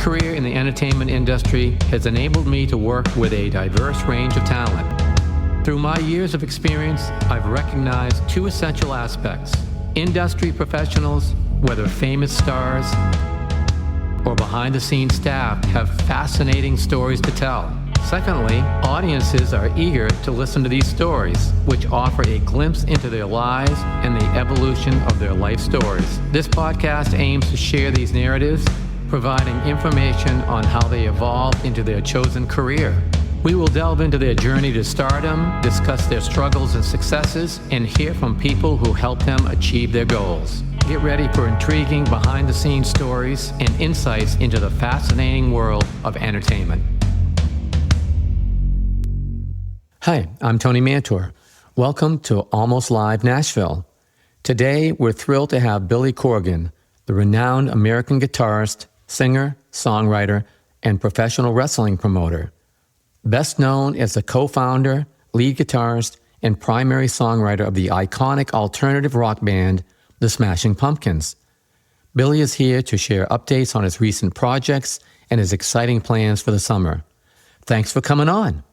career in the entertainment industry has enabled me to work with a diverse range of talent. Through my years of experience, I've recognized two essential aspects. Industry professionals, whether famous stars or behind-the-scenes staff, have fascinating stories to tell. Secondly, audiences are eager to listen to these stories, which offer a glimpse into their lives and the evolution of their life stories. This podcast aims to share these narratives, providing information on how they evolved into their chosen career. We will delve into their journey to stardom, discuss their struggles and successes, and hear from people who helped them achieve their goals. Get ready for intriguing behind-the-scenes stories and insights into the fascinating world of entertainment. Hi, I'm Tony Mantor. Welcome to Almost Live Nashville. Today, we're thrilled to have Billy Corgan, the renowned American guitarist, singer, songwriter, and professional wrestling promoter. Best known as the co-founder, lead guitarist, and primary songwriter of the iconic alternative rock band, The Smashing Pumpkins. Billy is here to share updates on his recent projects and his exciting plans for the summer. Thanks for coming on.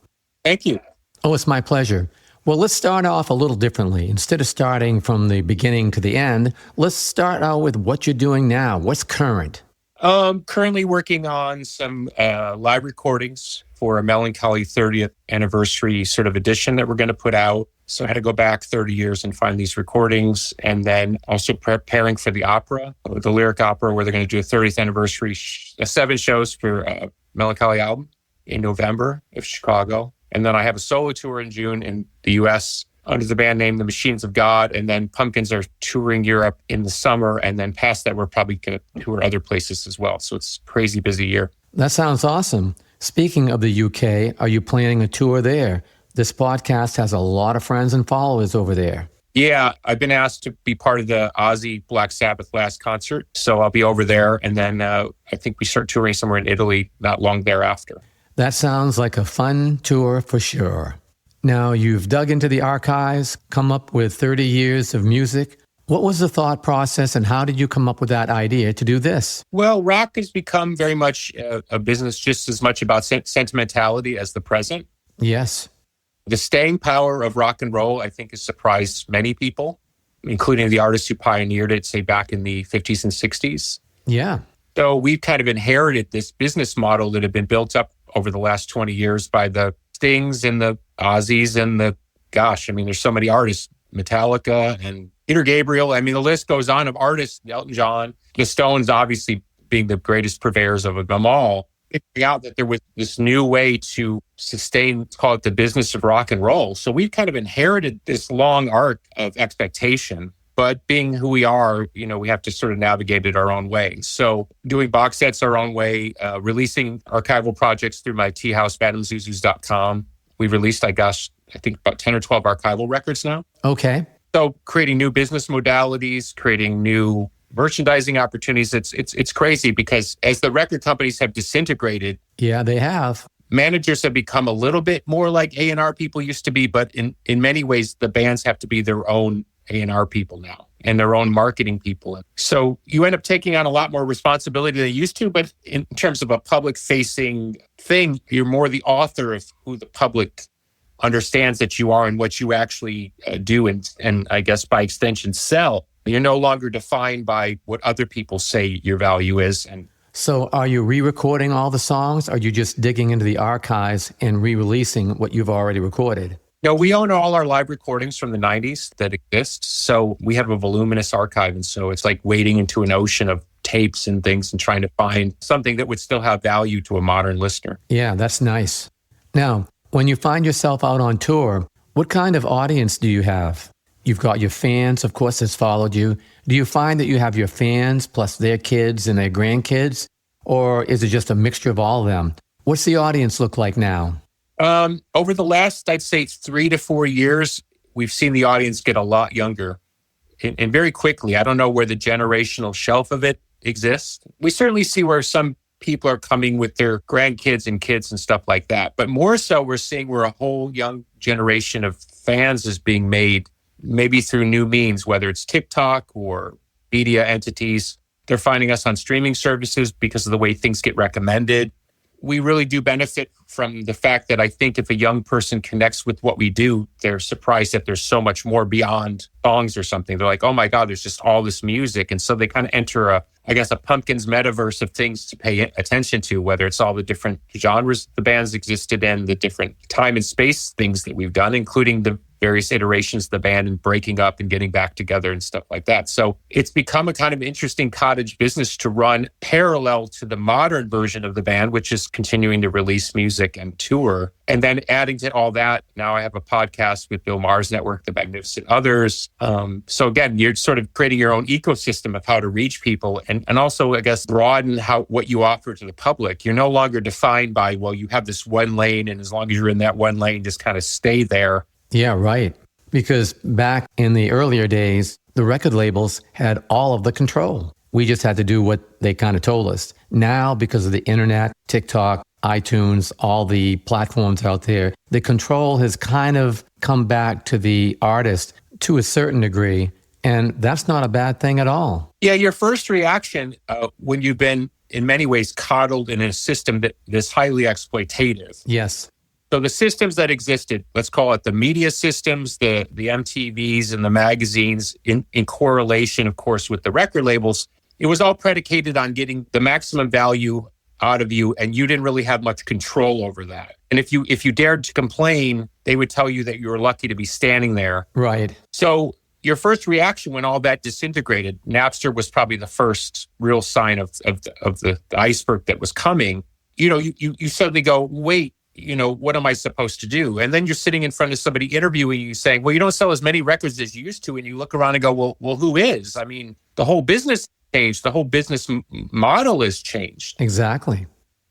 Thank you. Oh, it's my pleasure. Well, let's start off a little differently. Instead of starting from the beginning to the end, let's start out with what you're doing now. What's current? Currently working on some live recordings for a Melancholy 30th anniversary sort of edition that we're going to put out. So I had to go back 30 years and find these recordings, and then also preparing for the opera, the lyric opera, where they're going to do a 30th anniversary, 7 shows for Melancholy album in November of Chicago. And then I have a solo tour in June in the U.S. under the band name The Machines of God. And then Pumpkins are touring Europe in the summer. And then past that, we're probably going to tour other places as well. So it's a crazy busy year. That sounds awesome. Speaking of the UK, are you planning a tour there? This podcast has a lot of friends and followers over there. Yeah, I've been asked to be part of the Ozzy Black Sabbath last concert. So I'll be over there. And then I think we start touring somewhere in Italy not long thereafter. That sounds like a fun tour for sure. Now, you've dug into the archives, come up with 30 years of music. What was the thought process and how did you come up with that idea to do this? Well, rock has become very much a business just as much about sentimentality as the present. Yes. The staying power of rock and roll, I think, has surprised many people, including the artists who pioneered it, say, back in the 50s and 60s. Yeah. So we've kind of inherited this business model that had been built up over the last 20 years by the Stings and the Ozzies and there's so many artists, Metallica and Peter Gabriel. I mean, the list goes on of artists, Elton John, the Stones obviously being the greatest purveyors of them all, figuring out that there was this new way to sustain, call it the business of rock and roll. So we've kind of inherited this long arc of expectation. But being who we are, we have to sort of navigate it our own way. So doing box sets our own way, releasing archival projects through my tea house, badandzuzus.com. We've released, I think about 10 or 12 archival records now. Okay. So creating new business modalities, creating new merchandising opportunities. It's crazy because as the record companies have disintegrated. Yeah, they have. Managers have become a little bit more like A&R people used to be, but in many ways, the bands have to be their own A&R people now and their own marketing people. So you end up taking on a lot more responsibility than you used to, but in terms of a public-facing thing, you're more the author of who the public understands that you are and what you actually do and I guess by extension sell. You're no longer defined by what other people say your value is. And so are you re-recording all the songs? Or are you just digging into the archives and re-releasing what you've already recorded? No, we own all our live recordings from the 90s that exist. So we have a voluminous archive. And so it's like wading into an ocean of tapes and things and trying to find something that would still have value to a modern listener. Yeah, that's nice. Now, when you find yourself out on tour, what kind of audience do you have? You've got your fans, of course, that's followed you. Do you find that you have your fans plus their kids and their grandkids? Or is it just a mixture of all of them? What's the audience look like now? Over the last, I'd say 3 to 4 years, we've seen the audience get a lot younger and very quickly. I don't know where the generational shelf of it exists. We certainly see where some people are coming with their grandkids and kids and stuff like that. But more so, we're seeing where a whole young generation of fans is being made, maybe through new means, whether it's TikTok or media entities They're finding us on streaming services because of the way things get recommended. We really do benefit from the fact that I think if a young person connects with what we do, they're surprised that there's so much more beyond songs or something. They're like, oh my God, there's just all this music. And so they kind of enter a Pumpkins metaverse of things to pay attention to, whether it's all the different genres the band's existed in, the different time and space things that we've done, including the various iterations of the band and breaking up and getting back together and stuff like that. So it's become a kind of interesting cottage business to run parallel to the modern version of the band, which is continuing to release music and tour. And then adding to all that, now I have a podcast with Bill Maher's network, The Magnificent Others. So again, you're sort of creating your own ecosystem of how to reach people and also, I guess, broaden what you offer to the public. You're no longer defined by, well, you have this one lane, and as long as you're in that one lane, just kind of stay there. Yeah, right. Because back in the earlier days, the record labels had all of the control. We just had to do what they kind of told us. Now, because of the internet, TikTok, iTunes, all the platforms out there, the control has kind of come back to the artist to a certain degree. And that's not a bad thing at all. Yeah, your first reaction when you've been, in many ways, coddled in a system that is highly exploitative. Yes. So the systems that existed, let's call it the media systems, the MTVs and the magazines, in correlation, of course, with the record labels, it was all predicated on getting the maximum value out of you, and you didn't really have much control over that. And if you dared to complain, they would tell you that you were lucky to be standing there. Right. So your first reaction when all that disintegrated, Napster was probably the first real sign of the iceberg that was coming. You suddenly go, wait, what am I supposed to do? And then you're sitting in front of somebody interviewing you saying, well, you don't sell as many records as you used to. And you look around and go, well, who is? I mean, the whole business changed. The whole business model has changed. Exactly.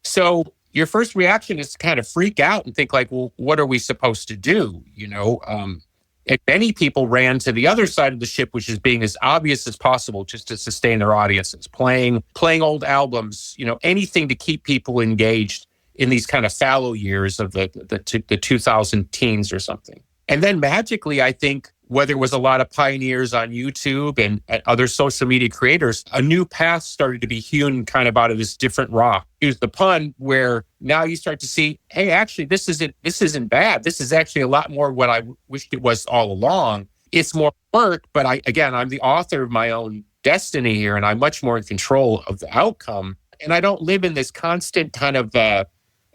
So your first reaction is to kind of freak out and think like, well, what are we supposed to do? And many people ran to the other side of the ship, which is being as obvious as possible just to sustain their audiences, playing old albums, anything to keep people engaged in these kind of fallow years of the 2000 teens or something. And then magically, I think, whether it was a lot of pioneers on YouTube and other social media creators, a new path started to be hewn kind of out of this different rock. Use the pun, where now you start to see, hey, actually, this isn't bad. This is actually a lot more what I wished it was all along. It's more work, but I'm the author of my own destiny here, and I'm much more in control of the outcome. And I don't live in this constant kind of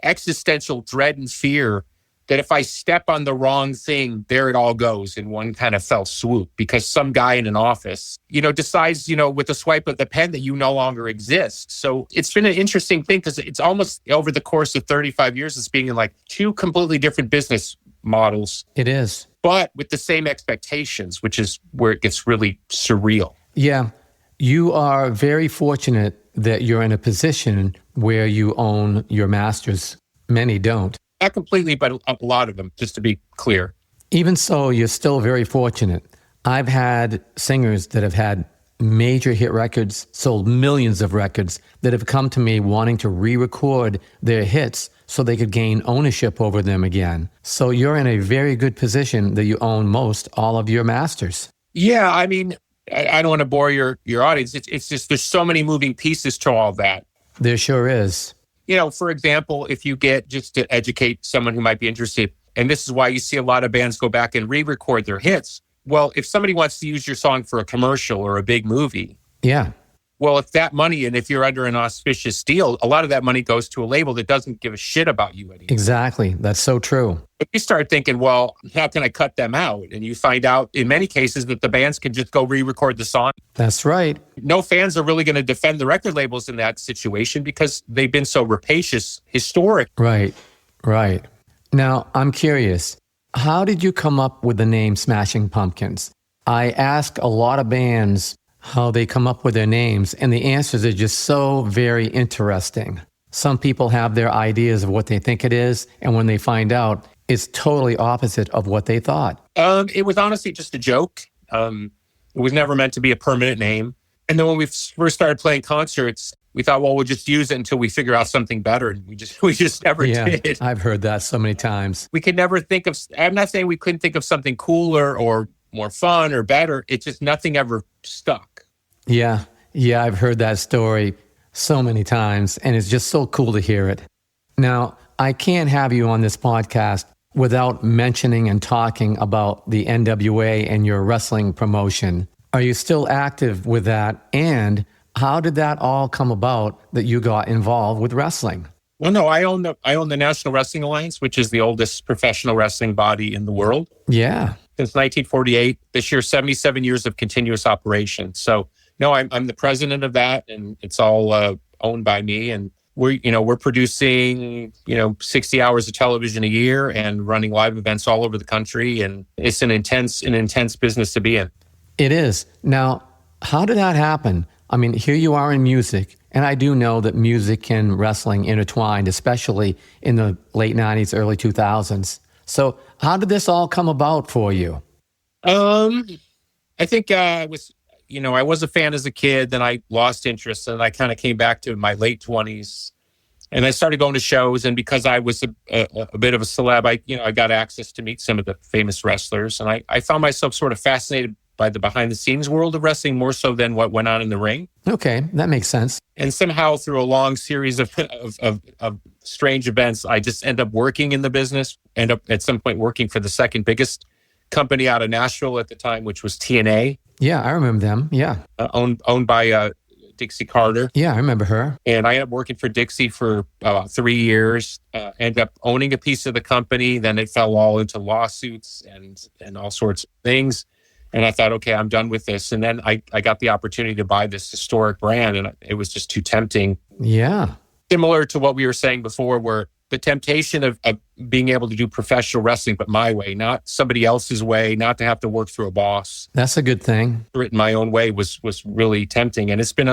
existential dread and fear that if I step on the wrong thing, there it all goes in one kind of fell swoop, because some guy in an office, decides, with a swipe of the pen that you no longer exist. So it's been an interesting thing, because it's almost over the course of 35 years, it's being in like two completely different business models. It is. But with the same expectations, which is where it gets really surreal. Yeah. You are very fortunate that you're in a position where you own your masters. Many don't. Not completely, but a lot of them, just to be clear. Even so, you're still very fortunate. I've had singers that have had major hit records, sold millions of records, that have come to me wanting to re-record their hits so they could gain ownership over them again. So you're in a very good position that you own all of your masters. Yeah, I mean, I don't want to bore your audience. It's just there's so many moving pieces to all that. There sure is. For example, if you get, just to educate someone who might be interested, and this is why you see a lot of bands go back and re-record their hits. Well, if somebody wants to use your song for a commercial or a big movie. Yeah. Well, if that money, and if you're under an auspicious deal, a lot of that money goes to a label that doesn't give a shit about you anymore. Exactly. That's so true. But you start thinking, well, how can I cut them out? And you find out in many cases that the bands can just go re-record the song. That's right. No fans are really going to defend the record labels in that situation because they've been so rapacious historically. Right. Now, I'm curious. How did you come up with the name Smashing Pumpkins? I ask a lot of bands how they come up with their names, and the answers are just so very interesting. Some people have their ideas of what they think it is, and when they find out, it's totally opposite of what they thought. It was honestly just a joke. It was never meant to be a permanent name. And then when we first started playing concerts, we thought, well, we'll just use it until we figure out something better. And we just never did. I've heard that so many times. We could never think of, I'm not saying we couldn't think of something cooler or more fun or better. It's just nothing ever stuck. Yeah. Yeah, I've heard that story so many times, and it's just so cool to hear it. Now, I can't have you on this podcast without mentioning and talking about the NWA and your wrestling promotion. Are you still active with that? And how did that all come about that you got involved with wrestling? Well, no, I own the National Wrestling Alliance, which is the oldest professional wrestling body in the world. Yeah. Since 1948, this year, 77 years of continuous operation. So, no, I'm the president of that, and it's all owned by me. And we're producing 60 hours of television a year and running live events all over the country, and it's an intense business to be in. It is. Now, how did that happen? I mean, here you are in music, and I do know that music and wrestling intertwined, especially in the late 90s, early 2000s. So how did this all come about for you? I think I was a fan as a kid, then I lost interest, and I kind of came back to my late 20s. And I started going to shows, and because I was a bit of a celeb, I got access to meet some of the famous wrestlers, and I found myself sort of fascinated by the behind-the-scenes world of wrestling more so than what went on in the ring. Okay, that makes sense. And somehow, through a long series of strange events, I just end up working in the business. End up at some point working for the second biggest company out of Nashville at the time, which was TNA. Yeah, I remember them. Yeah, owned by Dixie Carter. Yeah, I remember her. And I ended up working for Dixie for about 3 years. Ended up owning a piece of the company. Then it fell all into lawsuits and all sorts of things. And I thought, okay, I'm done with this. And then I got the opportunity to buy this historic brand, and it was just too tempting. Yeah. Similar to what we were saying before, where the temptation of being able to do professional wrestling, but my way, not somebody else's way, not to have to work through a boss. That's a good thing. Do it in my own way was really tempting. And it's been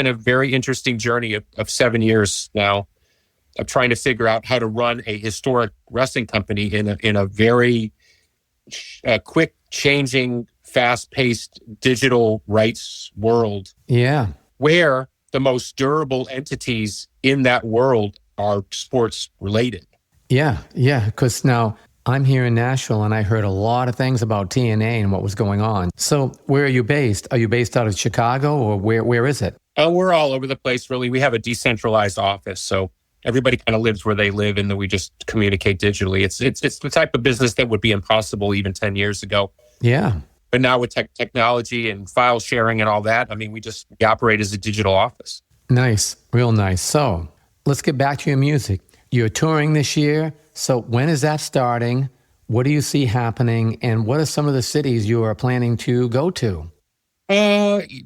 a very interesting journey of 7 years now of trying to figure out how to run a historic wrestling company in a very quick changing, fast-paced digital rights world. Yeah. Where the most durable entities in that world are sports related. Yeah. Because now I'm here in Nashville, and I heard a lot of things about TNA and what was going on. So where are you based? Are you based out of Chicago, or where is it? We're all over the place, really. We have a decentralized office, so everybody kind of lives where they live, and then we just communicate digitally. It's the type of business that would be impossible even 10 years ago. Yeah. But now with technology and file sharing and all that, I mean, we operate as a digital office. Nice. Real nice. So let's get back to your music. You're touring this year. So when is that starting? What do you see happening? And what are some of the cities you are planning to go to?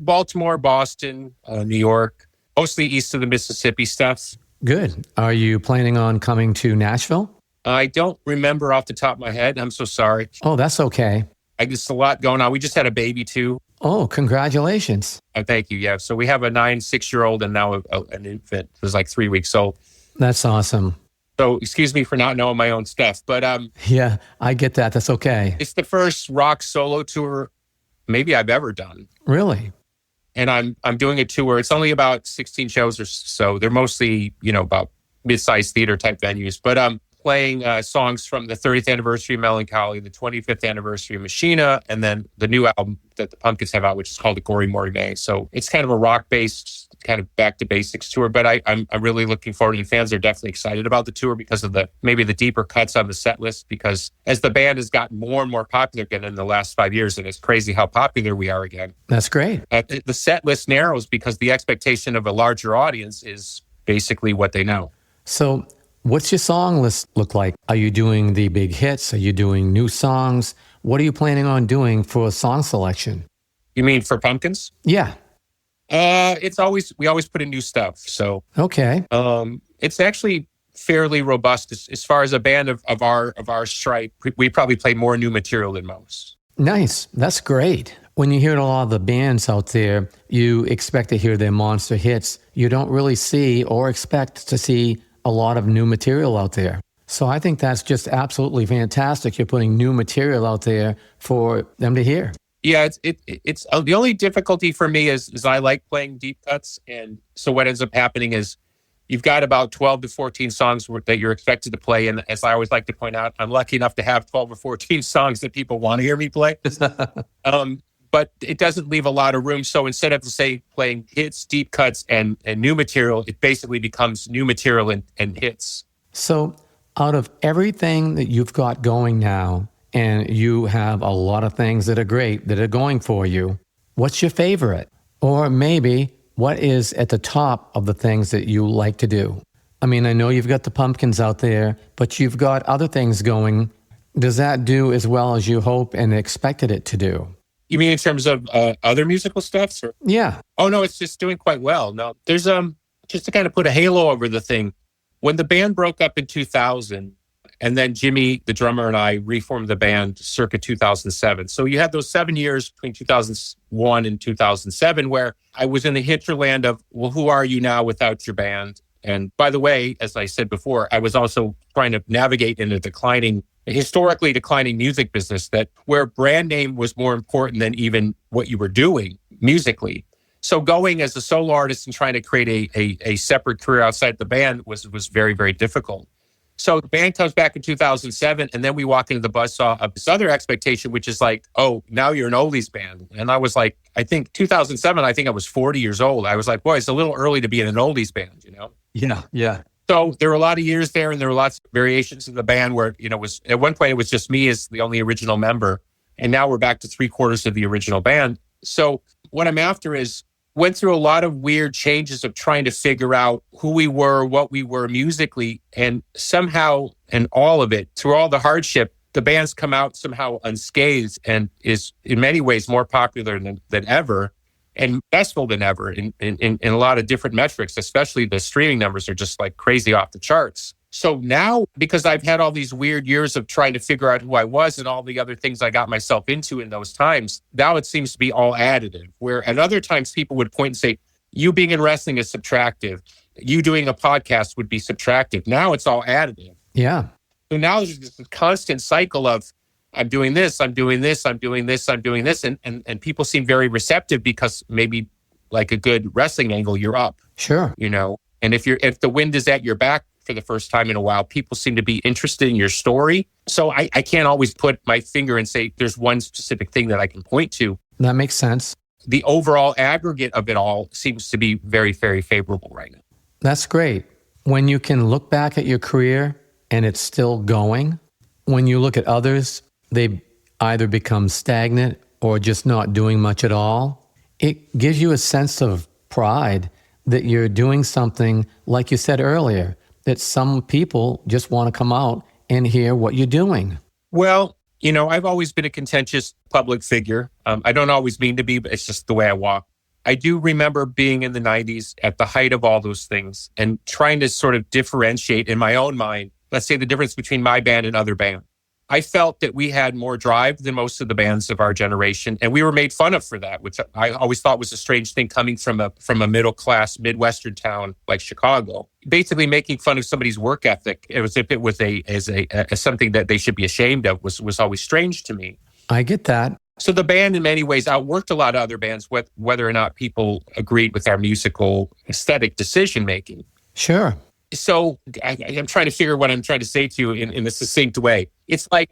Baltimore, Boston, New York, mostly east of the Mississippi stuff. Good. Are you planning on coming to Nashville? I don't remember off the top of my head. I'm so sorry. Oh, that's okay. I guess a lot going on. We just had a baby too. Oh, congratulations. Thank you. Yeah. So we have a 6-year-old and now an infant who's like 3 weeks old. That's awesome. So excuse me for not knowing my own stuff, but yeah, I get that. That's okay. It's the first rock solo tour maybe I've ever done. Really? And I'm doing a tour. It's only about 16 shows or so. They're mostly, about mid-sized theater type venues, but playing songs from the 30th anniversary of Melancholy, the 25th anniversary of Machina, and then the new album that the Pumpkins have out, which is called The Gory Maury May. So it's kind of a rock-based, kind of back to basics tour, but I'm really looking forward, and fans are definitely excited about the tour because of maybe the deeper cuts on the set list, because as the band has gotten more and more popular again in the last 5 years, and it's crazy how popular we are again. That's great. The set list narrows because the expectation of a larger audience is basically what they know. So what's your song list look like? Are you doing the big hits? Are you doing new songs? What are you planning on doing for song selection? You mean for Pumpkins? Yeah. We always put in new stuff. So okay. It's actually fairly robust as far as a band of our stripe. We probably play more new material than most. Nice. That's great. When you hear a lot of the bands out there, you expect to hear their monster hits. You don't really see or expect to see a lot of new material out there. So I think that's just absolutely fantastic. You're putting new material out there for them to hear. Yeah, it's the only difficulty for me is I like playing deep cuts, and so what ends up happening is you've got about 12 to 14 songs that you're expected to play, and as I always like to point out, I'm lucky enough to have 12 or 14 songs that people want to hear me play. but it doesn't leave a lot of room. So instead of, say, playing hits, deep cuts, and new material, it basically becomes new material and hits. So out of everything that you've got going now, and you have a lot of things that are great that are going for you, what's your favorite? Or maybe what is at the top of the things that you like to do? I mean, I know you've got the Pumpkins out there, but you've got other things going. Does that do as well as you hope and expected it to do? You mean in terms of other musical stuff? Or? Yeah. Oh, no, it's just doing quite well. No, there's just to kind of put a halo over the thing. When the band broke up in 2000, and then Jimmy, the drummer, and I reformed the band circa 2007. So you had those 7 years between 2001 and 2007 where I was in the hinterland of, well, who are you now without your band? And by the way, as I said before, I was also trying to navigate in a historically declining music business that where brand name was more important than even what you were doing musically. So going as a solo artist and trying to create a separate career outside the band was very, very difficult. So the band comes back in 2007, and then we walk into the buzzsaw of this other expectation, which is like, oh, now you're an oldies band. And I was like, I think 2007, I think I was 40 years old. I was like, boy, it's a little early to be in an oldies band, you know? Yeah. So there were a lot of years there, and there were lots of variations of the band where, you know, was at one point it was just me as the only original member. And now we're back to 3/4 of the original band. So what I'm after is went through a lot of weird changes of trying to figure out who we were, what we were musically, and somehow, and all of it, through all the hardship, the band's come out somehow unscathed and is in many ways more popular than ever and successful than ever in a lot of different metrics, especially the streaming numbers are just like crazy off the charts. So now, because I've had all these weird years of trying to figure out who I was and all the other things I got myself into in those times, now it seems to be all additive. Where at other times people would point and say, you being in wrestling is subtractive. You doing a podcast would be subtractive. Now it's all additive. Yeah. So now there's this constant cycle of, I'm doing this, I'm doing this, I'm doing this, I'm doing this. And people seem very receptive because maybe like a good wrestling angle, you're up. Sure. You know, and if the wind is at your back, for the first time in a while, people seem to be interested in your story. So I can't always put my finger and say there's one specific thing that I can point to. That makes sense. The overall aggregate of it all seems to be very, very favorable right now. That's great. When you can look back at your career and it's still going, when you look at others, they either become stagnant or just not doing much at all, it gives you a sense of pride that you're doing something, like you said earlier, that some people just want to come out and hear what you're doing. Well, you know, I've always been a contentious public figure. I don't always mean to be, but it's just the way I walk. I do remember being in the 90s at the height of all those things and trying to sort of differentiate in my own mind, let's say the difference between my band and other bands. I felt that we had more drive than most of the bands of our generation, and we were made fun of for that, which I always thought was a strange thing coming from a middle-class Midwestern town like Chicago. Basically making fun of somebody's work ethic as if it was as something that they should be ashamed of was always strange to me. I get that. So the band in many ways outworked a lot of other bands, whether or not people agreed with our musical aesthetic decision-making. Sure. So I'm trying to figure what I'm trying to say to you in a succinct way. It's like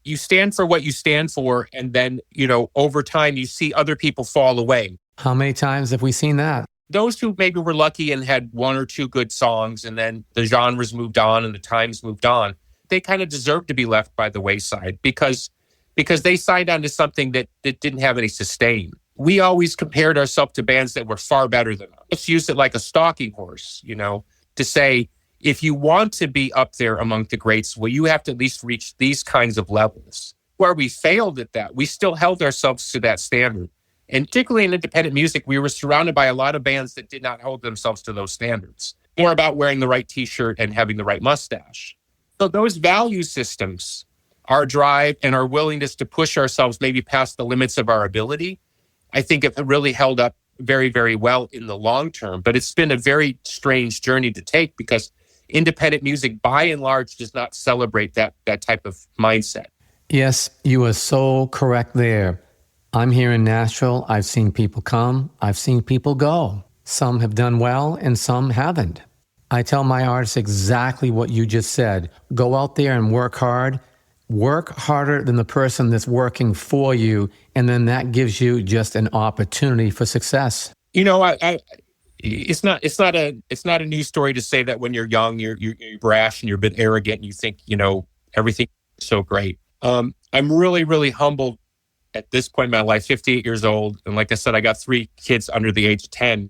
you stand for what you stand for, and then, you know, over time you see other people fall away. How many times have we seen that? Those who maybe were lucky and had one or two good songs, and then the genres moved on and the times moved on, they kind of deserve to be left by the wayside because they signed on to something that didn't have any sustain. We always compared ourselves to bands that were far better than us. Let's use it like a stalking horse, you know, to say, if you want to be up there among the greats, well, you have to at least reach these kinds of levels. Where we failed at that, we still held ourselves to that standard. And particularly in independent music, we were surrounded by a lot of bands that did not hold themselves to those standards. More about wearing the right t-shirt and having the right mustache. So those value systems, our drive and our willingness to push ourselves maybe past the limits of our ability, I think it really held up very, very well in the long term. But it's been a very strange journey to take because independent music, by and large, does not celebrate that type of mindset. Yes, you are so correct there. I'm here in Nashville. I've seen people come. I've seen people go. Some have done well and some haven't. I tell my artists exactly what you just said. Go out there and work hard. work harder than the person that's working for you, and then that gives you just an opportunity for success. It's not a new story to say that when you're young, you're brash and you're a bit arrogant and you think, everything is so great. I'm really, really humbled at this point in my life, 58 years old. And like I said, I got 3 kids under the age of 10.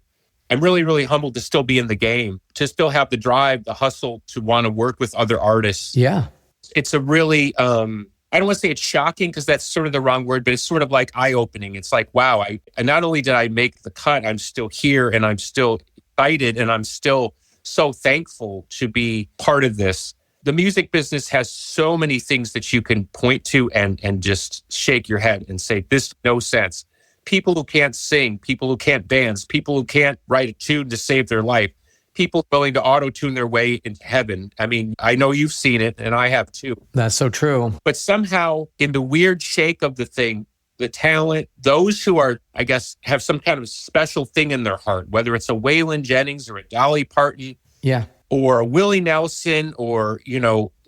I'm really, really humbled to still be in the game, to still have the drive, the hustle to want to work with other artists. Yeah. It's a really, I don't want to say it's shocking because that's sort of the wrong word, but it's sort of like eye-opening. It's like, wow, I not only did I make the cut, I'm still here and I'm still excited and I'm still so thankful to be part of this. The music business has so many things that you can point to and just shake your head and say, this makes no sense. People who can't sing, people who can't dance, people who can't write a tune to save their life, people willing to auto-tune their way into heaven. I mean, I know you've seen it and I have too. That's so true. But somehow in the weird shake of the thing, the talent, those who are, I guess, have some kind of special thing in their heart, whether it's a Waylon Jennings or a Dolly Parton, yeah, or a Willie Nelson, or,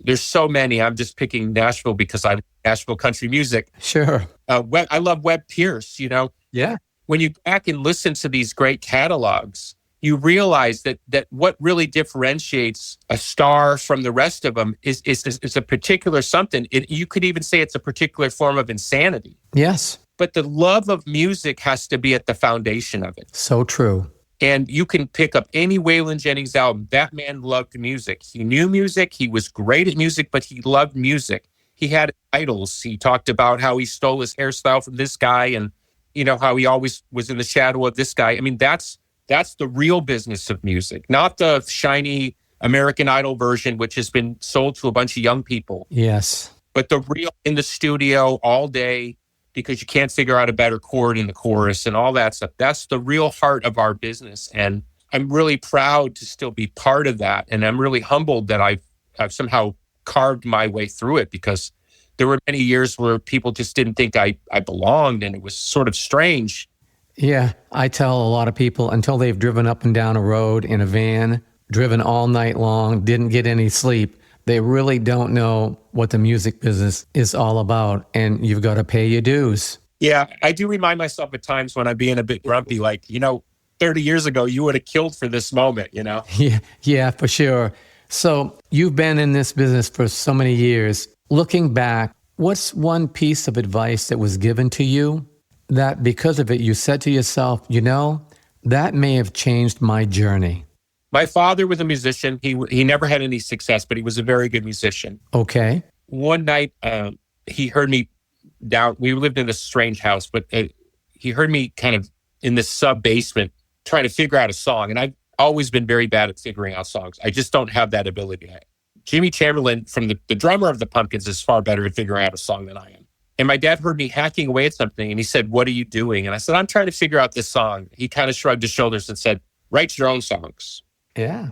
there's so many. I'm just picking Nashville because I love Nashville country music. Sure. I love Webb Pierce, Yeah. When you go back and listen to these great catalogs, you realize that what really differentiates a star from the rest of them is a particular something. You could even say it's a particular form of insanity. Yes. But the love of music has to be at the foundation of it. So true. And you can pick up any Waylon Jennings album. That man loved music. He knew music. He was great at music, but he loved music. He had idols. He talked about how he stole his hairstyle from this guy and, how he always was in the shadow of this guy. I mean, that's the real business of music, not the shiny American Idol version, which has been sold to a bunch of young people. Yes. But the real in the studio all day because you can't figure out a better chord in the chorus and all that stuff. That's the real heart of our business. And I'm really proud to still be part of that. And I'm really humbled that I've somehow carved my way through it, because there were many years where people just didn't think I belonged, and it was sort of strange. Yeah, I tell a lot of people, until they've driven up and down a road in a van, driven all night long, didn't get any sleep, they really don't know what the music business is all about, and you've got to pay your dues. Yeah, I do remind myself at times when I'm being a bit grumpy, like, 30 years ago, you would have killed for this moment, Yeah, for sure. So you've been in this business for so many years. Looking back, what's one piece of advice that was given to you that because of it, you said to yourself, that may have changed my journey? My father was a musician. He never had any success, but he was a very good musician. Okay. One night, he heard me down. We lived in a strange house, but he heard me kind of in the sub-basement trying to figure out a song. And I've always been very bad at figuring out songs. I just don't have that ability. Jimmy Chamberlain, from the drummer of the Pumpkins, is far better at figuring out a song than I am. And my dad heard me hacking away at something, and he said, "What are you doing?" And I said, "I'm trying to figure out this song." He kind of shrugged his shoulders and said, "Write your own songs." Yeah.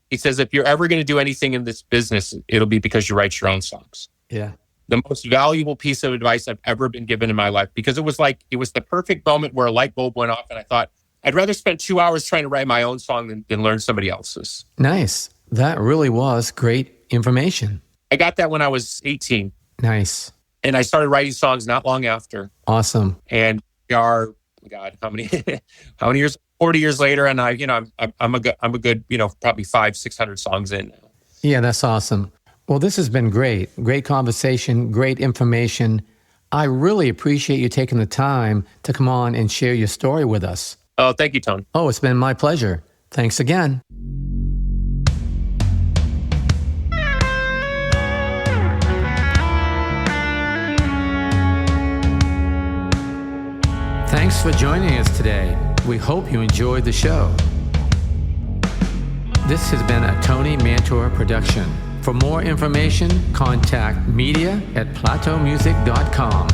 He says, if you're ever going to do anything in this business, it'll be because you write your own songs. Yeah. The most valuable piece of advice I've ever been given in my life, because it was the perfect moment where a light bulb went off, and I thought, I'd rather spend 2 hours trying to write my own song than learn somebody else's. Nice. That really was great information. I got that when I was 18. Nice. And I started writing songs not long after. Awesome. And we are, God, how many years? 40 years later, and I'm a good, probably 500-600 songs in now. Yeah, that's awesome. Well, this has been great. Great conversation, great information. I really appreciate you taking the time to come on and share your story with us. Oh, thank you, Tone. Oh, it's been my pleasure. Thanks again. Thanks for joining us today. We hope you enjoyed the show. This has been a Tony Mantor production. For more information, contact media@plateaumusic.com.